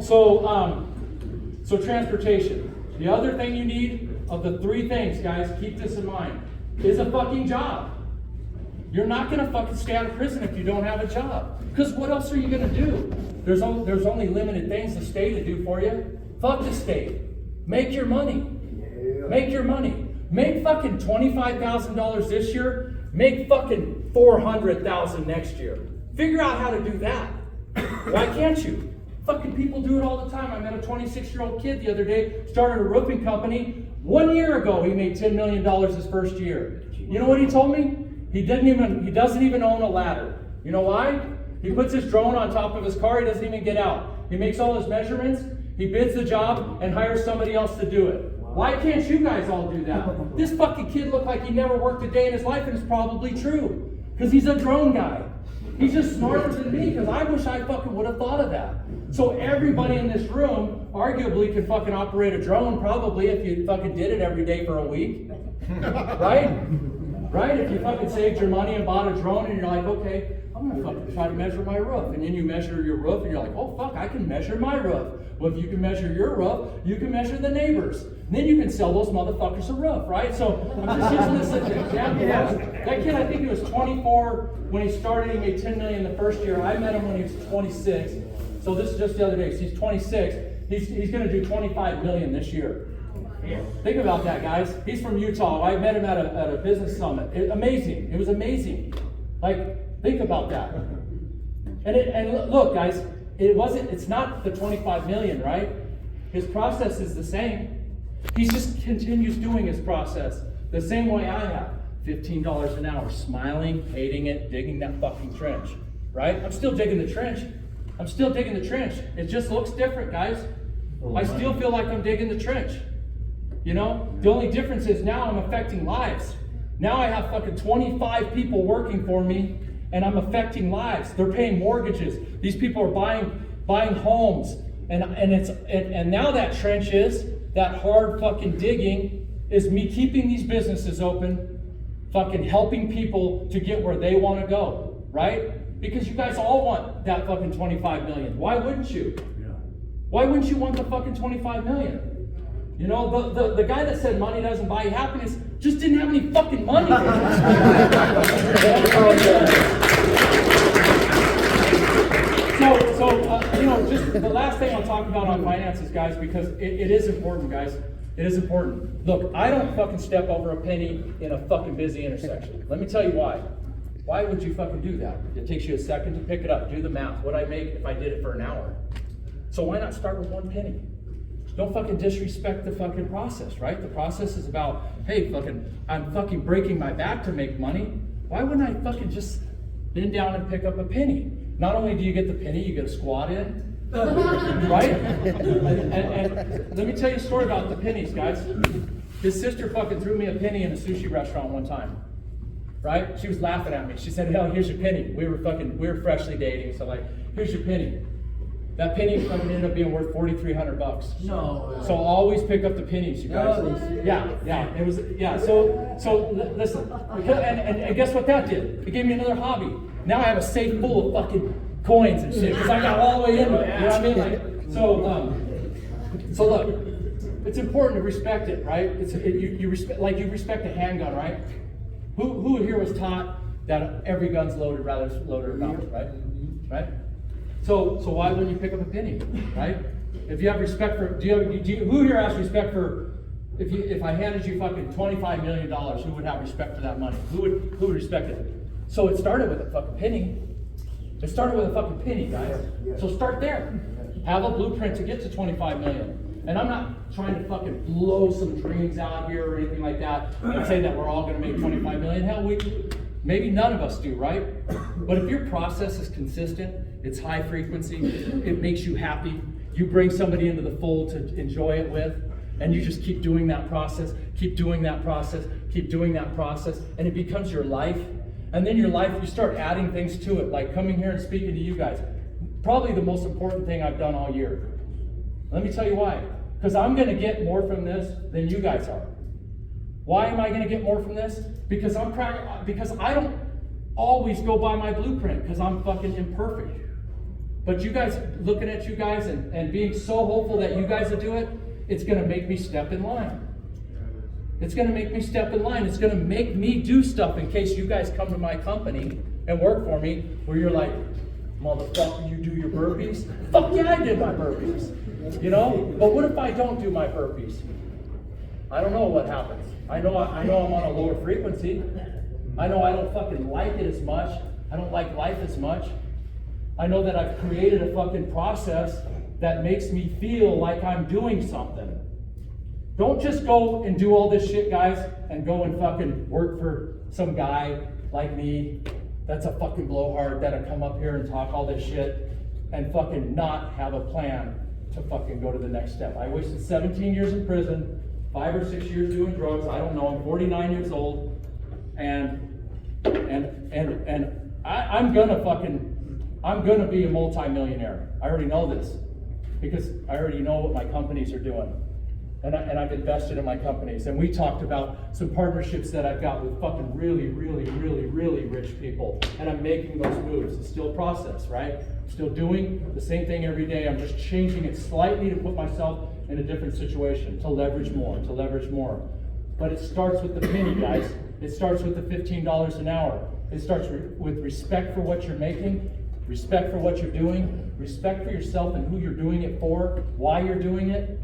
transportation. The other thing you need of the 3 things, guys, keep this in mind, is a fucking job. You're not gonna fucking stay out of prison if you don't have a job. Because what else are you gonna do? There's only limited things the state will do for you. Fuck the state. Make your money. Make your money. Make fucking $25,000 this year. Make fucking $400,000 next year. Figure out how to do that. Why can't you? Fucking people do it all the time. I met a 26-year-old kid the other day, started a roofing company. 1 year ago, he made $10 million his first year. You know what he told me? He doesn't even own a ladder. You know why? He puts his drone on top of his car, he doesn't even get out. He makes all his measurements, he bids the job, and hires somebody else to do it. Why can't you guys all do that? This fucking kid looked like he never worked a day in his life, and it's probably true. Because he's a drone guy. He's just smarter than me, because I wish I fucking would have thought of that. So everybody in this room arguably can fucking operate a drone, probably, if you fucking did it every day for a week. Right? Right? If you fucking saved your money and bought a drone and you're like, okay, I'm gonna fucking try to measure my roof. And then you measure your roof and you're like, oh fuck, I can measure my roof. Well, if you can measure your roof, you can measure the neighbors. And then you can sell those motherfuckers a roof, right? So I'm just using this as an example. That kid, I think he was 24 when he started. He made $10 million the first year. I met him when he was 26. So this is just the other day. So he's 26. He's gonna do $25 million this year. Think about that, guys. He's from Utah. I met him at a business summit. Amazing. It was amazing. Like, think about that. And look, guys, it's not the 25 million, right? His process is the same. He just continues doing his process the same way I have. $15 an hour, smiling, hating it, digging that fucking trench, right? I'm still digging the trench. I'm still digging the trench. It just looks different, guys. I still feel like I'm digging the trench. You know, the only difference is now I'm affecting lives. Now I have fucking 25 people working for me, and I'm affecting lives. They're paying mortgages. These people are buying homes, and now that trench is that hard fucking digging is me keeping these businesses open, fucking helping people to get where they want to go, right? Because you guys all want that fucking 25 million. Why wouldn't you? Why wouldn't you want the fucking 25 million? You know, the guy that said money doesn't buy you happiness just didn't have any fucking money. So, you know, just the last thing I'll talk about chances, guys, because it is important, guys. It is important. Look, I don't fucking step over a penny in a fucking busy intersection. Let me tell you why. Why would you fucking do that? It takes you a second to pick it up, do the math. What'd I make if I did it for an hour? So why not start with 1 penny? Don't fucking disrespect the fucking process, right? The process is about, hey, I'm fucking breaking my back to make money. Why wouldn't I fucking just bend down and pick up a penny? Not only do you get the penny, you get a squat in. Right? And let me tell you a story about the pennies, guys. His sister fucking threw me a penny in a sushi restaurant one time. Right? She was laughing at me. She said, hell, here's your penny. We were freshly dating, so like, here's your penny. That penny fucking ended up being worth $4,300. No. So always pick up the pennies, you guys. No. Yeah. It was, yeah. So listen, and guess what that did? It gave me another hobby. Now I have a safe full of fucking coins and shit because I got all the way into it. You know what I mean? Like, so look, it's important to respect it, right? You respect a handgun, right? Who here was taught that every gun's loaded, rather loaded or not, right? Right? So why wouldn't you pick up a penny, right? If you have respect for, who here has respect for, if I handed you fucking $25 million, who would have respect for that money? Who would respect it? So it started with a fucking penny. It started with a fucking penny, guys. So start there. Have a blueprint to get to 25 million. And I'm not trying to fucking blow some dreams out here or anything like that and say that we're all gonna make 25 million. Hell, maybe none of us do, right? But if your process is consistent, it's high frequency, it makes you happy, you bring somebody into the fold to enjoy it with, and you just keep doing that process, keep doing that process, keep doing that process, and it becomes your life. And then your life, you start adding things to it, like coming here and speaking to you guys. Probably the most important thing I've done all year. Let me tell you why. Because I'm going to get more from this than you guys are. Why am I going to get more from this? Because I don't always go by my blueprint because I'm fucking imperfect. But you guys, looking at you guys and being so hopeful that you guys will do it, it's going to make me step in line. It's going to make me step in line. It's going to make me do stuff in case you guys come to my company and work for me where you're like, motherfucker, you do your burpees? Fuck yeah, I did my burpees. You know? But what if I don't do my burpees? I don't know what happens. I know I'm on a lower frequency. I know I don't fucking like it as much. I don't like life as much. I know that I've created a fucking process that makes me feel like I'm doing something. Don't just go and do all this shit, guys, and go and fucking work for some guy like me that's a fucking blowhard that'll come up here and talk all this shit and fucking not have a plan to fucking go to the next step. I wasted 17 years in prison, 5 or 6 years doing drugs. I don't know, I'm 49 years old, and I'm gonna be a multi-millionaire. I already know this because I already know what my companies are doing. And I've invested in my companies. And we talked about some partnerships that I've got with fucking really, really, really, really rich people. And I'm making those moves. It's still a process, right? I'm still doing the same thing every day. I'm just changing it slightly to put myself in a different situation, to leverage more. But it starts with the penny, guys. It starts with the $15 an hour. It starts with respect for what you're making, respect for what you're doing, respect for yourself and who you're doing it for, why you're doing it.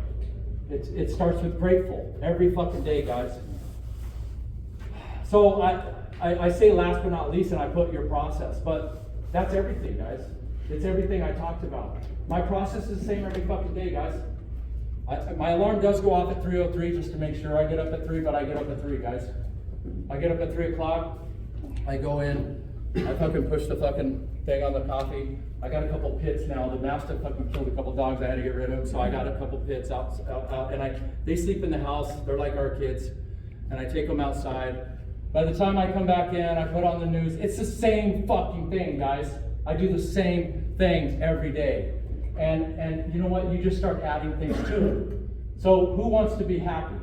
It starts with grateful every fucking day, guys. So I say last but not least, and I put your process, but that's everything, guys. It's everything I talked about. My process is the same every fucking day, guys. My alarm does go off at 3:03 just to make sure I get up at 3, but I get up at 3, guys. I get up at 3 o'clock, I go in, I fucking push the fucking thing on the coffee. I got a couple pits now. The mastiff fucking killed a couple dogs. I had to get rid of them, so I got a couple pits out, and they sleep in the house. They're like our kids, and I take them outside. By the time I come back in, I put on the news. It's the same fucking thing, guys. I do the same thing every day, and you know what? You just start adding things to it. So who wants to be happy?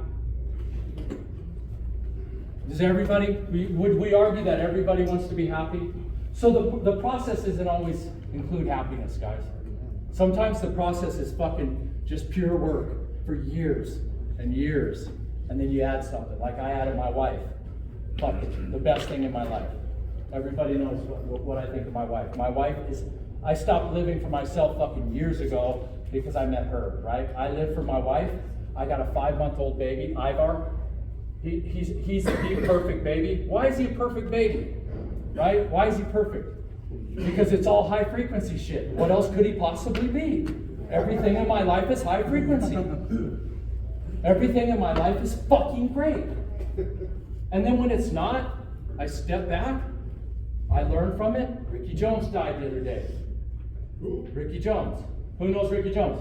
Does everybody? Would we argue that everybody wants to be happy? So the process doesn't always include happiness, guys. Sometimes the process is fucking just pure work for years and years, and then you add something. Like I added my wife. Fucking the best thing in my life. Everybody knows what I think of my wife. My wife is, I stopped living for myself fucking years ago because I met her, right? I live for my wife. I got a 5-month-old baby, Ivar. He's the perfect baby. Why is he a perfect baby? Right? Why is he perfect? Because it's all high frequency shit. What else could he possibly be? Everything in my life is high frequency. Everything in my life is fucking great. And then when it's not, I step back, I learn from it. Ricky Jones died the other day. Ricky Jones. Who knows Ricky Jones?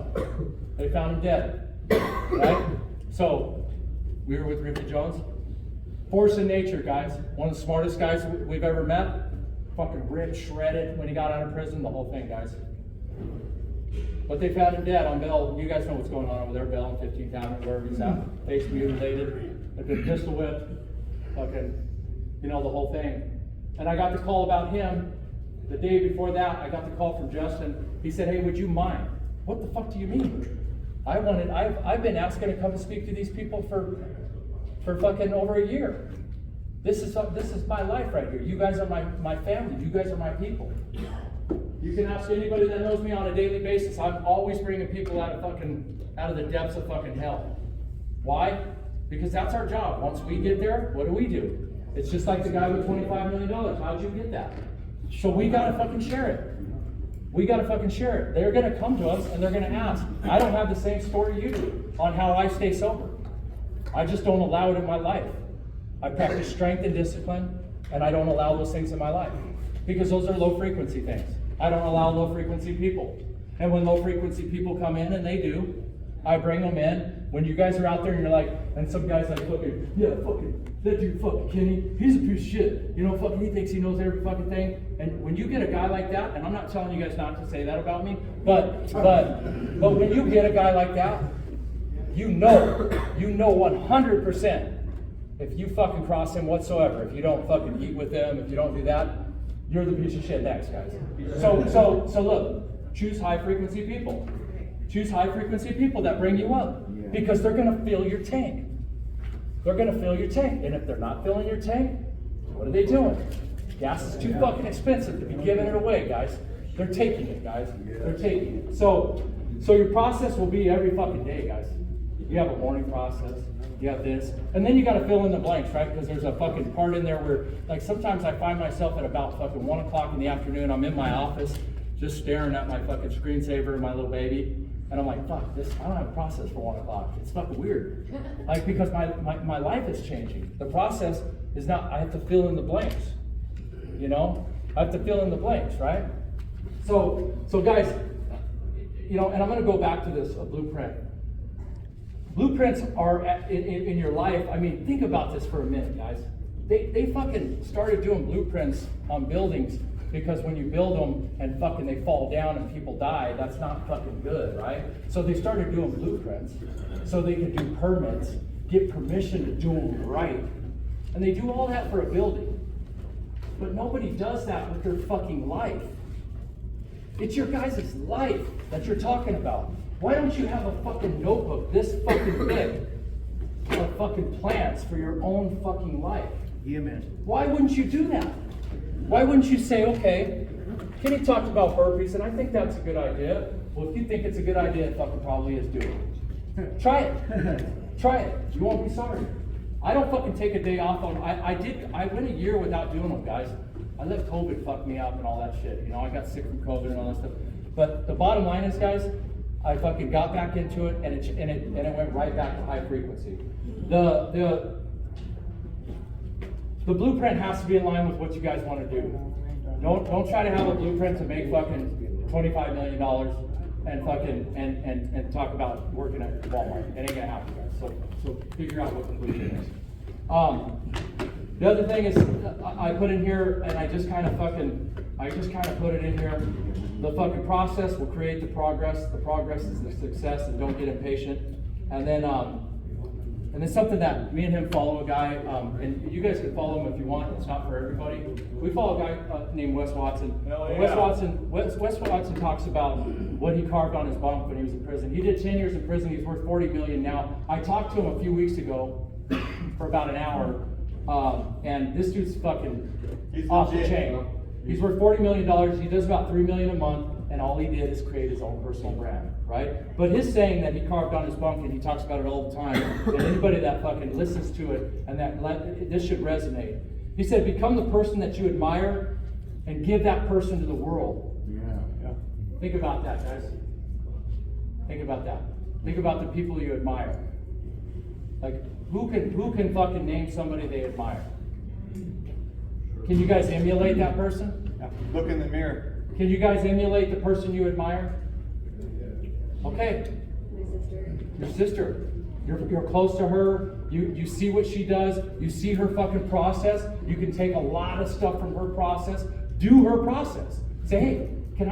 They found him dead. Right? So, we were with Ricky Jones. Force in nature, guys. One of the smartest guys we've ever met. Fucking ripped, shredded when he got out of prison, the whole thing, guys. But they found him dead on bail. You guys know what's going on over there, bail in 15th Avenue, wherever he's at. Face mutilated, had been pistol whipped, fucking, you know, the whole thing. And I got the call about him. The day before that, I got the call from Justin. He said, hey, would you mind? What the fuck do you mean? I've been asking to come and speak to these people for fucking over a year. This is my life right here. You guys are my family. You guys are my people. You can ask anybody that knows me on a daily basis. I'm always bringing people out of the depths of fucking hell. Why? Because that's our job. Once we get there, what do? It's just like the guy with $25 million. How'd you get that? So we gotta fucking share it. We gotta fucking share it. They're gonna come to us and they're gonna ask. I don't have the same story you do on how I stay sober. I just don't allow it in my life. I practice strength and discipline, and I don't allow those things in my life. Because those are low frequency things. I don't allow low frequency people. And when low frequency people come in, and they do, I bring them in. When you guys are out there and you're like, and some guy's like, fucking, yeah, fucking, that dude fucking Kenny, he's a piece of shit. You know, fucking, he thinks he knows every fucking thing. And when you get a guy like that, and I'm not telling you guys not to say that about me, but when you get a guy like that, you know 100%. If you fucking cross him whatsoever, if you don't fucking eat with him, if you don't do that, you're the piece of shit next, guys. So look, choose high frequency people. Choose high frequency people that bring you up. Because they're gonna fill your tank. They're gonna fill your tank. And if they're not filling your tank, what are they doing? Gas is too fucking expensive to be giving it away, guys. They're taking it, guys. They're taking it. So your process will be every fucking day, guys. You have a morning process. You have this, and then you got to fill in the blanks, right? Because there's a fucking part in there where, like, sometimes I find myself at about fucking 1 o'clock in the afternoon. I'm in my office, just staring at my fucking screensaver and my little baby, and I'm like, fuck this. I don't have a process for 1 o'clock. It's fucking weird, like, because my life is changing. The process is not. I have to fill in the blanks. You know, I have to fill in the blanks, right? So guys, you know, and I'm going to go back to this blueprint. Blueprints are in your life. I mean, think about this for a minute, guys. They fucking started doing blueprints on buildings because when you build them and fucking they fall down and people die, that's not fucking good, right? So they started doing blueprints so they could do permits, get permission to do them right. And they do all that for a building. But nobody does that with their fucking life. It's your guys' life that you're talking about. Why don't you have a fucking notebook this fucking big of fucking plans for your own fucking life? Yeah, man. Why wouldn't you do that? Why wouldn't you say, okay, Kenny talked about burpees, and I think that's a good idea. Well, if you think it's a good idea, it fucking probably is, do it. Try it. Try it. You won't be sorry. I don't fucking take a day off on, I went a year without doing them, guys. I let COVID fuck me up and all that shit. You know, I got sick from COVID and all that stuff. But the bottom line is, guys, I fucking got back into it, and it went right back to high frequency. The blueprint has to be in line with what you guys want to do. Don't try to have a blueprint to make fucking $25 million and fucking and talk about working at Walmart. It ain't gonna happen, guys. So figure out what the blueprint is. The other thing is I put in here, and I just kind of put it in here. The fucking process will create the progress. The progress is the success, and don't get impatient. And then something that me and him follow a guy, and you guys can follow him if you want. It's not for everybody. We follow a guy named Wes Watson. Wes Watson talks about what he carved on his bunk when he was in prison. He did 10 years in prison. He's worth $40 million now. I talked to him a few weeks ago for about an hour, and this dude's fucking off the chain. He's worth $40 million. He does about $3 million a month. and all he did is create his own personal brand, right? But his saying that he carved on his bunk, and he talks about it all the time, that anybody that fucking listens to it, and this should resonate. He said, become the person that you admire, and give that person to the world. Yeah. Think about that, guys. Think about that. Think about the people you admire. Like, who can fucking name somebody they admire? Can you guys emulate that person? Look in the mirror. Can you guys emulate the person you admire? Okay. My sister. Your sister. You're close to her. You see what she does. You see her fucking process. You can take a lot of stuff from her process. Do her process. Say, hey, can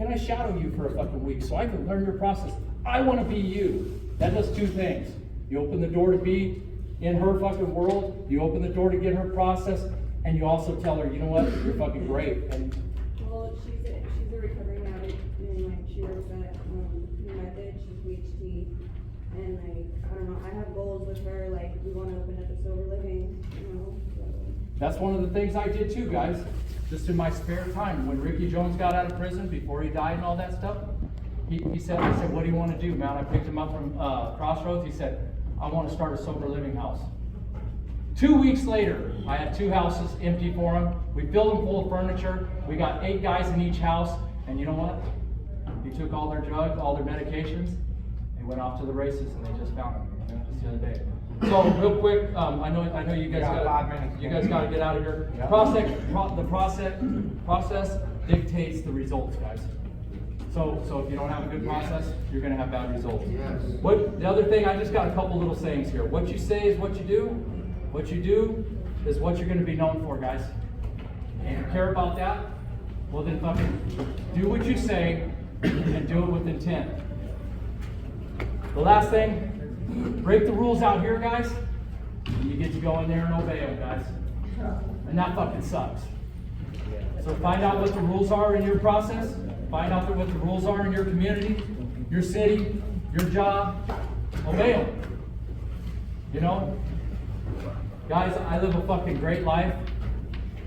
I shadow you for a fucking week so I can learn your process? I want to be you. That does two things. You open the door to be in her fucking world. You open the door to get her process. And you also tell her, you know what, you're fucking great. And Well, she's a recovering addict, and like she works at New Method. She's PhD, and like I don't know. I have goals with her. Like we want to open up a sober living. You know. So. that's one of the things I did too, guys. Just in my spare time, when Ricky Jones got out of prison, before he died and all that stuff, I said, what do you want to do, man? I picked him up from Crossroads. He said, I want to start a sober living house. 2 weeks later, I had 2 houses empty for him. We filled them full of furniture. We got 8 guys in each house. And you know what? He took all their drugs, all their medications. They went off to the races, and they just found him just the other day. So real quick, I know you guys got 5 minutes. You guys got to get out of here. Yeah. The process dictates the results, guys. So if you don't have a good process, you're going to have bad results. Yes. The other thing, I just got a couple little sayings here. What you say is what you do. What you do is what you're going to be known for, guys. And if you care about that, well then fucking do what you say and do it with intent. The last thing, break the rules out here, guys. And you get to go in there and obey them, guys. And that fucking sucks. So find out what the rules are in your process. Find out what the rules are in your community, your city, your job. Obey them. You know? Guys, I live a fucking great life,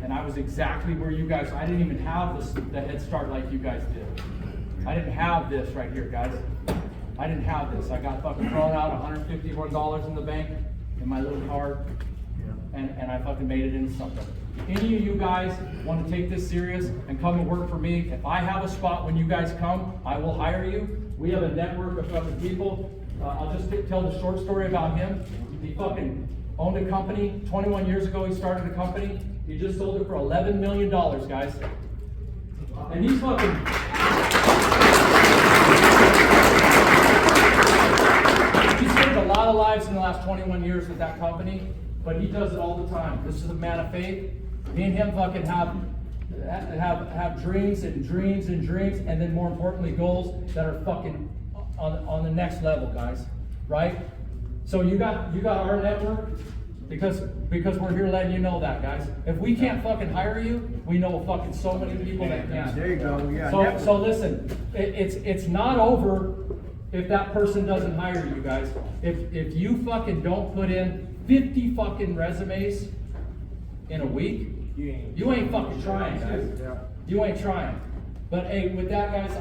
and I was exactly where you guys, I didn't even have the head start like you guys did. I didn't have this right here, guys. I didn't have this. I got fucking thrown out $151 in the bank in my little card, and I fucking made it into something. If any of you guys want to take this serious and come and work for me, if I have a spot when you guys come, I will hire you. We have a network of fucking people. I'll just tell the short story about him. He fucking owned a company. 21 years ago, he started a company. He just sold it for $11 million, guys. And he's fucking... He saved a lot of lives in the last 21 years with that company, but he does it all the time. This is a man of faith. Me and him fucking have dreams and dreams and dreams, and then more importantly, goals that are fucking on the next level, guys. Right? So you got our network because we're here letting you know that, guys. If we can't fucking hire you, we know fucking so many people that can. There you go. Yeah. So listen, it's not over if that person doesn't hire you, guys. If you fucking don't put in 50 fucking resumes in a week, you ain't fucking trying, guys. Yeah. You ain't trying. But hey, with that, guys,